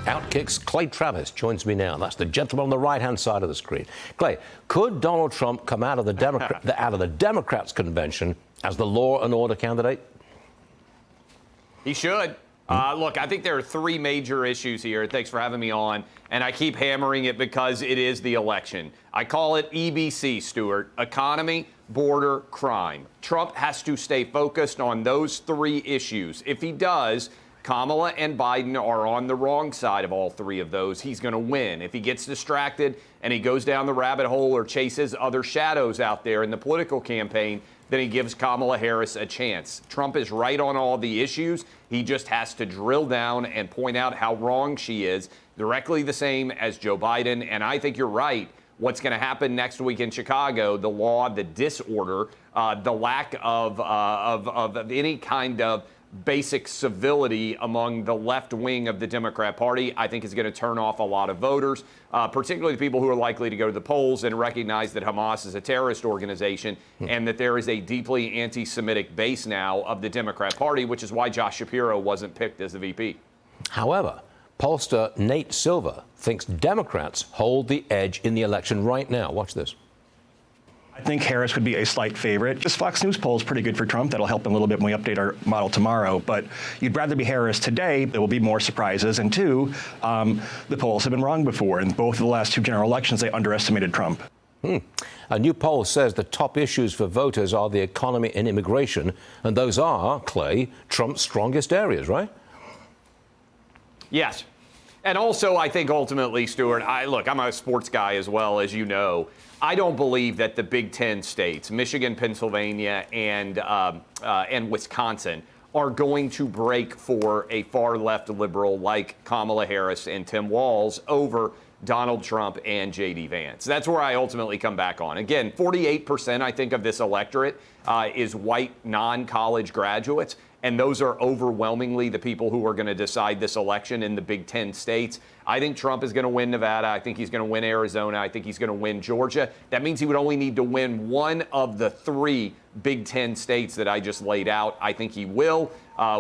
OutKick's Clay Travis joins me now. That's the gentleman on the right-hand side of the screen. Clay, could Donald Trump come out of the Democrats' convention as the law and order candidate? He should. Look, I think there are three major issues here. Thanks for having me on. And I keep hammering it because it is the election. I call it EBC, Stuart. Economy, border, crime. Trump has to stay focused on those three issues. If he does, Kamala and Biden are on the wrong side of all three of those. He's going to win. If he gets distracted and he goes down the rabbit hole or chases other shadows out there in the political campaign, then he gives Kamala Harris a chance. Trump is right on all the issues. He just has to drill down and point out how wrong she is, directly the same as Joe Biden. And I think you're right. What's going to happen next week in Chicago, the law, the disorder, the lack of any kind of basic civility among the left wing of the Democrat Party, I think is going to turn off a lot of voters, particularly the people who are likely to go to the polls and recognize that Hamas is a terrorist organization and that there is a deeply anti-Semitic base now of the Democrat Party, which is why Josh Shapiro wasn't picked as the VP. However, pollster Nate Silver thinks Democrats hold the edge in the election right now. Watch this. I think Harris would be a slight favorite. This Fox News poll is pretty good for Trump. That'll help him a little bit when we update our model tomorrow. But you'd rather be Harris today. There will be more surprises. And two, the polls have been wrong before. In both of the last two general elections, they underestimated Trump. A new poll says the top issues for voters are the economy and immigration. And those are, Clay, Trump's strongest areas, right? Yes. And also, I think ultimately, Stuart, I'm a sports guy as well, as you know. I don't believe that the Big Ten states, Michigan, Pennsylvania, and Wisconsin, are going to break for a far left liberal like Kamala Harris and Tim Walz over Donald Trump and J.D. Vance. That's where I ultimately come back on. Again, 48%, I think, of this electorate is white non-college graduates. And those are overwhelmingly the people who are going to decide this election in the Big Ten states. I think Trump is going to win Nevada. I think he's going to win Arizona. I think he's going to win Georgia. That means he would only need to win one of the three Big Ten states that I just laid out. I think he will,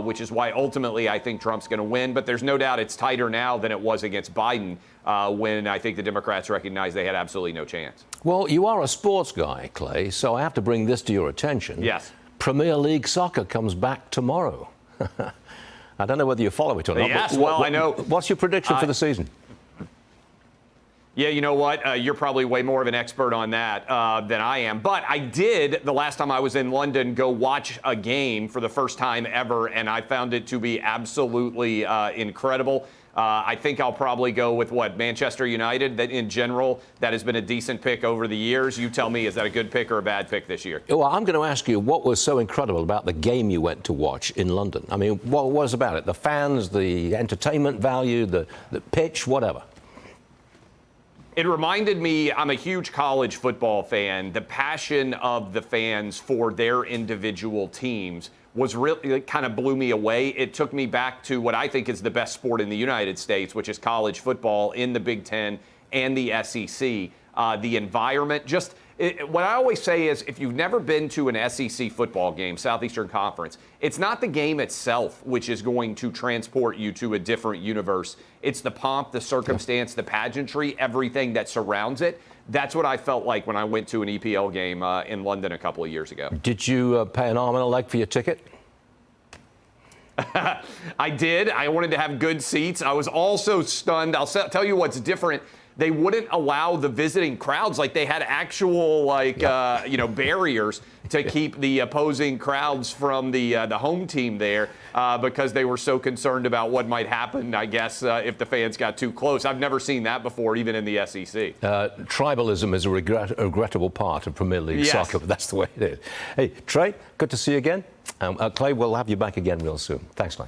which is why ultimately I think Trump's going to win. But there's no doubt it's tighter now than it was against Biden when I think the Democrats recognized they had absolutely no chance. Well, you are a sports guy, Clay, so I have to bring this to your attention. Yes. Premier League soccer comes back tomorrow. I don't know whether you follow it or not. Yes, well, I know. What's your prediction for the season? Yeah, you know what? You're probably way more of an expert on that than I am. But I did, the last time I was in London, go watch a game for the first time ever, and I found it to be absolutely incredible. I think I'll probably go with Manchester United. That in general, that has been a decent pick over the years. You tell me, is that a good pick or a bad pick this year? Well, I'm going to ask you what was so incredible about the game you went to watch in London. I mean, what was about it? The fans, the entertainment value, the pitch, whatever. It reminded me, I'm a huge college football fan. The passion of the fans for their individual teams was really kind of blew me away. It took me back to what I think is the best sport in the United States, which is college football in the Big Ten and the SEC. The environment, what I always say is if you've never been to an SEC football game, Southeastern Conference, it's not the game itself which is going to transport you to a different universe. It's the pomp, the circumstance, the pageantry, everything that surrounds it. That's what I felt like when I went to an EPL game in London a couple of years ago. Did you pay an arm and a leg for your ticket? I did. I wanted to have good seats. I was also stunned. I'll tell you what's different. They wouldn't allow the visiting crowds. Like they had actual barriers to keep the opposing crowds from the home team there because they were so concerned about what might happen, I guess, if the fans got too close. I've never seen that before, even in the SEC. Tribalism is a regrettable part of Premier League soccer, but that's the way it is. Hey, Trey, good to see you again. Clay, we'll have you back again real soon. Thanks, Clay.